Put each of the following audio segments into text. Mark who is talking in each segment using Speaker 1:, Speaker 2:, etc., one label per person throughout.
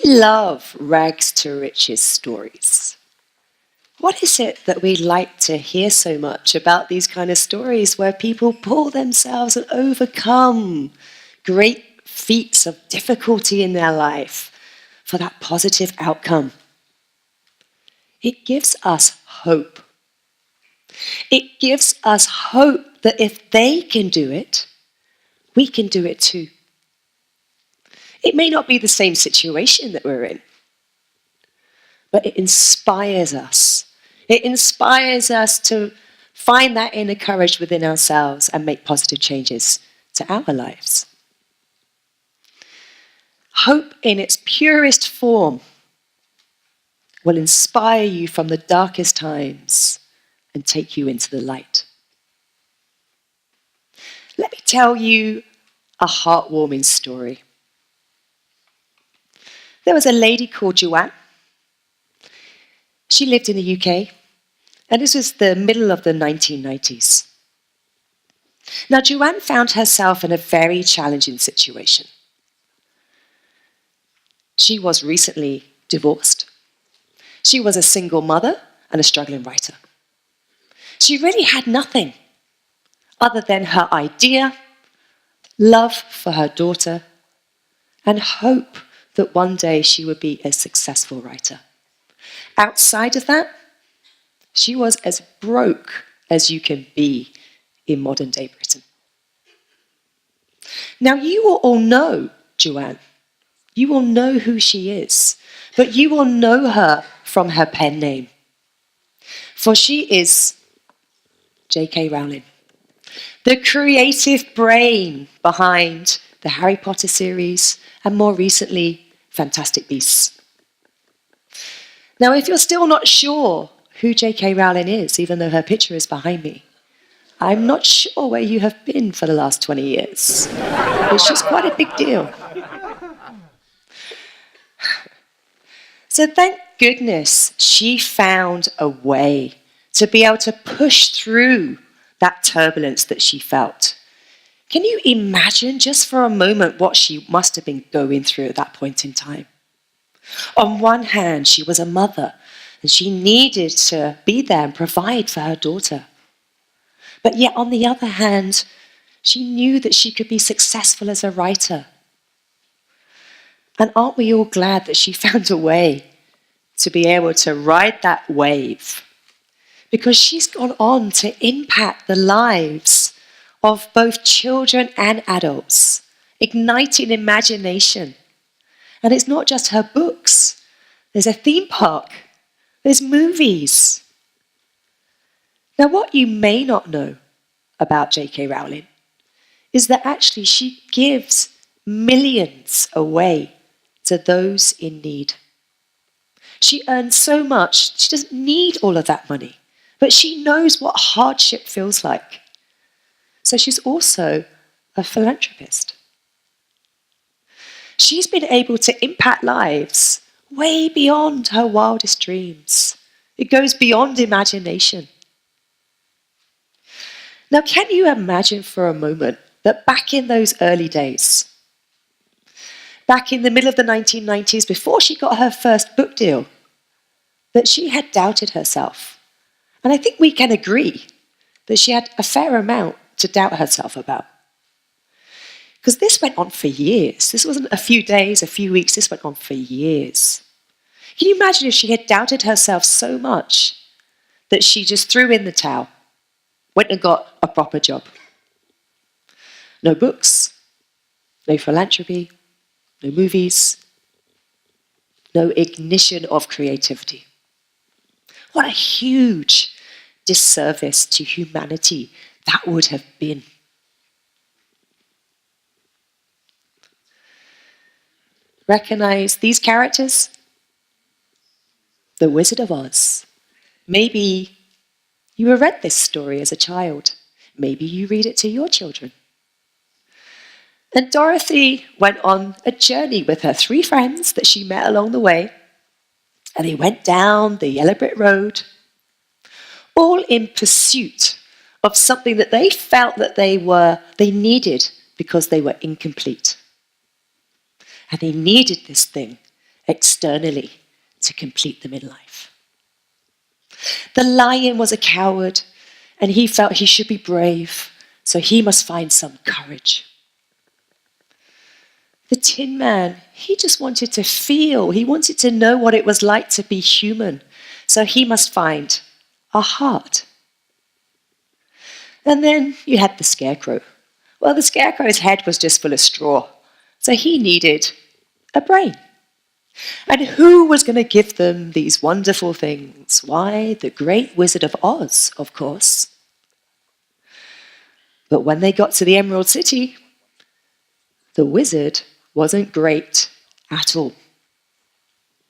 Speaker 1: love rags to riches stories. What is it that we like to hear so much about these kind of stories where people pull themselves and overcome great feats of difficulty in their life for that positive outcome? It gives us hope. It gives us hope that if they can do it, we can do it too. It may not be the same situation that we're in, but it inspires us. It inspires us to find that inner courage within ourselves and make positive changes to our lives. Hope in its purest form will inspire you from the darkest times and take you into the light. Let me tell you a heartwarming story. There was a lady called Joanne. She lived in the UK, and this was the middle of the 1990s. Now, Joanne found herself in a very challenging situation. She was recently divorced. She was a single mother and a struggling writer. She really had nothing other than her idea, love for her daughter, and hope that one day she would be a successful writer. Outside of that, she was as broke as you can be in modern day Britain. Now, you will all know Joanne. You will know who she is, but you will know her from her pen name. For she is J.K. Rowling, the creative brain behind the Harry Potter series and more recently, Fantastic Beasts. Now, if you're still not sure who J.K. Rowling is, even though her picture is behind me, I'm not sure where you have been for the last 20 years. It's just quite a big deal. So thank goodness she found a way to be able to push through that turbulence that she felt. Can you imagine just for a moment what she must have been going through at that point in time? On one hand, she was a mother and she needed to be there and provide for her daughter. But yet on the other hand, she knew that she could be successful as a writer. And aren't we all glad that she found a way to be able to ride that wave? Because she's gone on to impact the lives of both children and adults, igniting imagination. And it's not just her books. There's a theme park. There's movies. Now, what you may not know about J.K. Rowling is that actually she gives millions away to those in need. She earns so much, she doesn't need all of that money, but she knows what hardship feels like. So she's also a philanthropist. She's been able to impact lives way beyond her wildest dreams. It goes beyond imagination. Now, can you imagine for a moment that back in those early days, back in the middle of the 1990s, before she got her first book deal, that she had doubted herself? And I think we can agree that she had a fair amount to doubt herself about. Because this went on for years. This wasn't a few days, a few weeks, this went on for years. Can you imagine if she had doubted herself so much that she just threw in the towel, went and got a proper job? No books, no philanthropy, no movies, no ignition of creativity. What a huge disservice to humanity that would have been. Recognize these characters? The Wizard of Oz. Maybe you have read this story as a child. Maybe you read it to your children. And Dorothy went on a journey with her 3 friends that she met along the way. And they went down the yellow brick road, all in pursuit of something that they felt that they needed because they were incomplete. And they needed this thing. externally to complete them in life. The lion was a coward, and he felt he should be brave, so he must find some courage. The Tin Man, he just wanted to feel, he wanted to know what it was like to be human, so he must find a heart. And then you had the Scarecrow. Well, the Scarecrow's head was just full of straw, so he needed a brain. And who was going to give them these wonderful things? Why, the great Wizard of Oz, of course. But when they got to the Emerald City, the wizard wasn't great at all.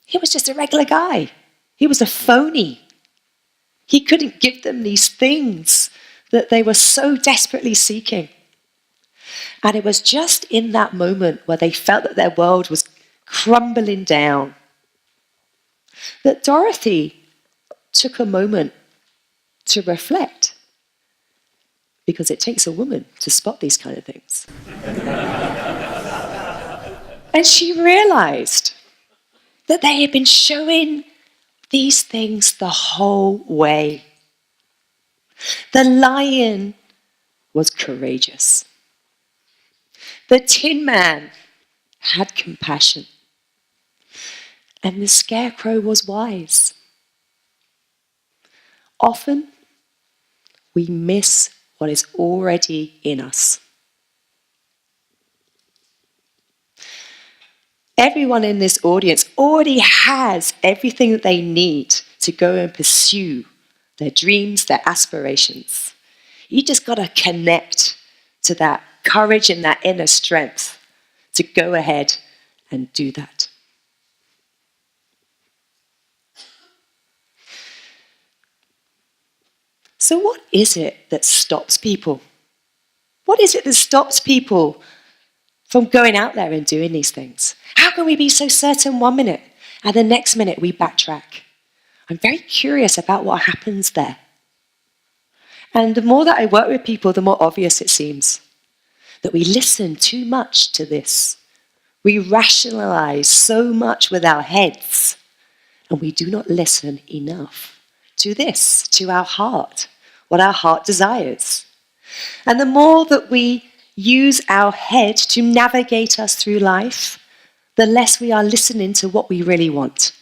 Speaker 1: He was just a regular guy. He was a phony. He couldn't give them these things that they were so desperately seeking. And it was just in that moment where they felt that their world was crumbling down that Dorothy took a moment to reflect, because it takes a woman to spot these kind of things. And she realized that they had been showing these things the whole way. The lion was courageous. The Tin Man had compassion. And the Scarecrow was wise. Often, we miss what is already in us. Everyone in this audience already has everything that they need to go and pursue their dreams, their aspirations. You just got to connect to that courage and that inner strength to go ahead and do that. So what is it that stops people? What is it that stops people from going out there and doing these things? How can we be so certain 1 minute and the next minute we backtrack? I'm very curious about what happens there. And the more that I work with people, the more obvious it seems that we listen too much to this. We rationalize so much with our heads, and we do not listen enough to this, to our heart, what our heart desires. And the more that we use our head to navigate us through life, the less we are listening to what we really want.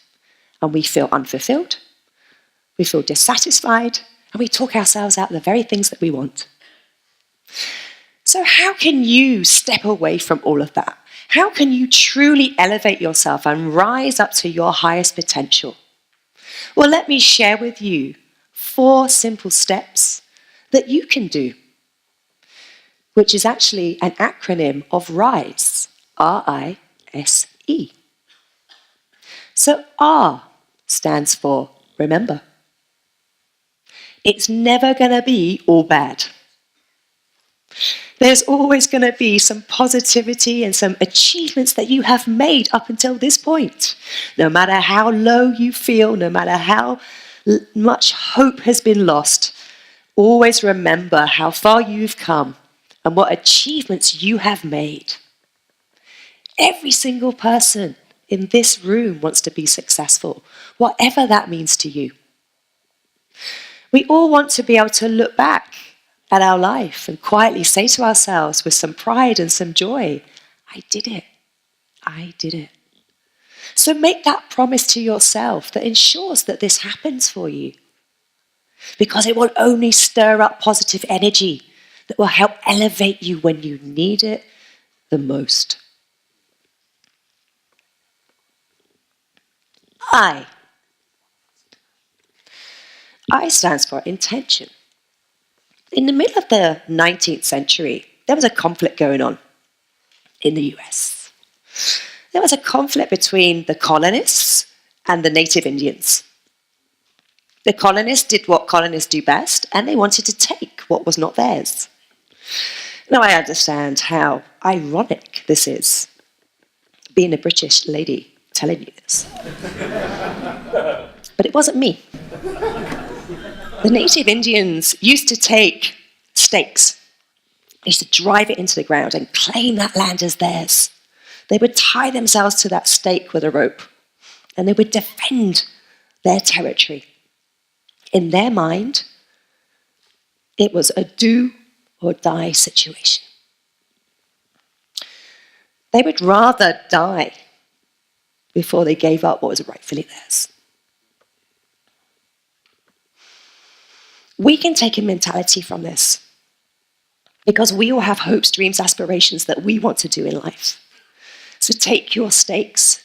Speaker 1: And we feel unfulfilled, we feel dissatisfied, and we talk ourselves out of the very things that we want. So how can you step away from all of that? How can you truly elevate yourself and rise up to your highest potential? Well, let me share with you 4 simple steps that you can do, which is actually an acronym of RISE, R-I-S-E. So R stands for remember. It's never going to be all bad. There's always going to be some positivity and some achievements that you have made up until this point. No matter how low you feel, no matter how much hope has been lost, always remember how far you've come and what achievements you have made. Every single person in this room wants to be successful, whatever that means to you. We all want to be able to look back at our life and quietly say to ourselves with some pride and some joy, I did it. I did it. So make that promise to yourself that ensures that this happens for you, because it will only stir up positive energy that will help elevate you when you need it the most. I stands for intention. In the middle of the 19th century, there was a conflict going on in the US. There was a conflict between the colonists and the native Indians. The colonists did what colonists do best, and they wanted to take what was not theirs. Now I understand how ironic this is, being a British lady telling you this. But it wasn't me. The native Indians used to take stakes. They used to drive it into the ground and claim that land as theirs. They would tie themselves to that stake with a rope. and they would defend their territory. In their mind, it was a do or die situation. They would rather die before they gave up what was rightfully theirs. We can take a mentality from this because we all have hopes, dreams, aspirations that we want to do in life. So take your stakes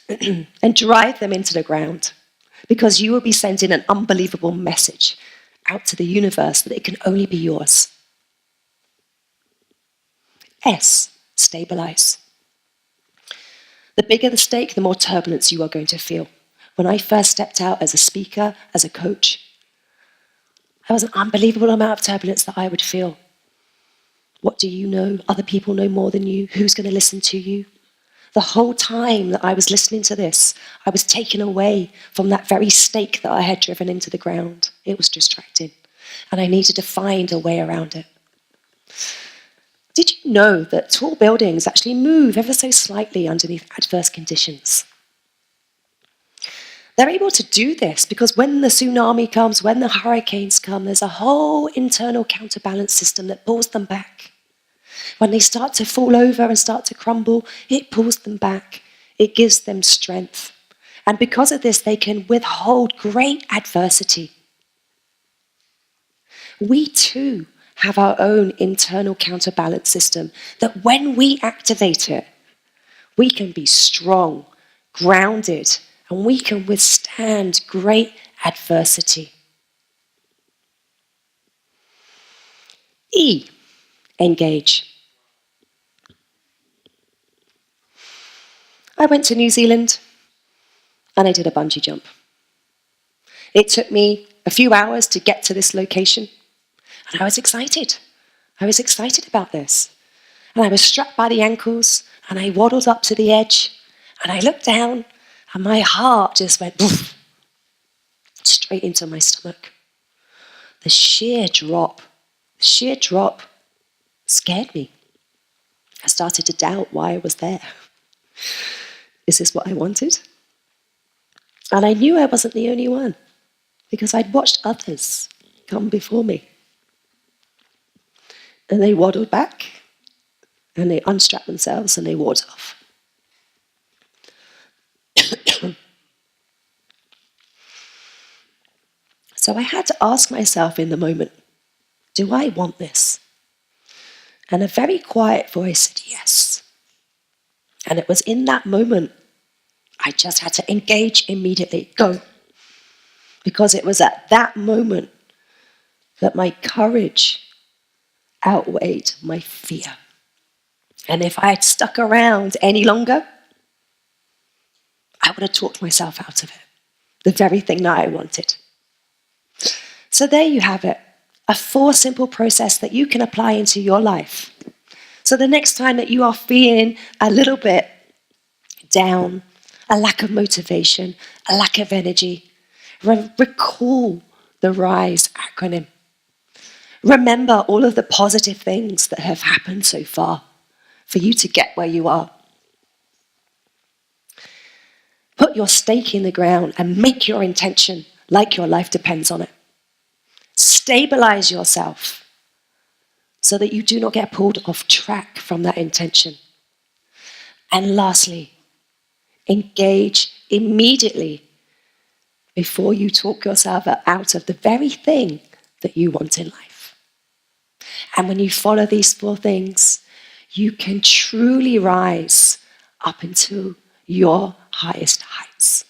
Speaker 1: and drive them into the ground, because you will be sending an unbelievable message out to the universe that it can only be yours. S, stabilize. The bigger the stake, the more turbulence you are going to feel. When I first stepped out as a speaker, as a coach, there was an unbelievable amount of turbulence that I would feel. What do you know? Other people know more than you. Who's going to listen to you? The whole time that I was listening to this, I was taken away from that very stake that I had driven into the ground. It was distracting, and I needed to find a way around it. Did you know that tall buildings actually move ever so slightly underneath adverse conditions? They're able to do this because when the tsunami comes, when the hurricanes come, there's a whole internal counterbalance system that pulls them back. When they start to fall over and start to crumble, it pulls them back. It gives them strength. And because of this, they can withhold great adversity. We too have our own internal counterbalance system that when we activate it, we can be strong, grounded, and we can withstand great adversity. E, engage. I went to New Zealand and I did a bungee jump. It took me a few hours to get to this location, and I was excited. I was excited about this. And I was strapped by the ankles, and I waddled up to the edge, and I looked down, and my heart just went poof, straight into my stomach. The sheer drop scared me. I started to doubt why I was there. Is this what I wanted? And I knew I wasn't the only one, because I'd watched others come before me. And they waddled back, and they unstrapped themselves, and they walked off. So I had to ask myself in the moment, do I want this? And a very quiet voice said yes. And it was in that moment, I just had to engage immediately, go. Because it was at that moment that my courage outweighed my fear. And if I had stuck around any longer, I would have talked myself out of it, the very thing that I wanted. So there you have it, a 4 simple process that you can apply into your life. So the next time that you are feeling a little bit down, a lack of motivation, a lack of energy, recall the RISE acronym. Remember all of the positive things that have happened so far for you to get where you are. Put your stake in the ground and make your intention like your life depends on it. Stabilize yourself so that you do not get pulled off track from that intention. And lastly, engage immediately before you talk yourself out of the very thing that you want in life. And when you follow these 4 things, you can truly rise up into your highest heights.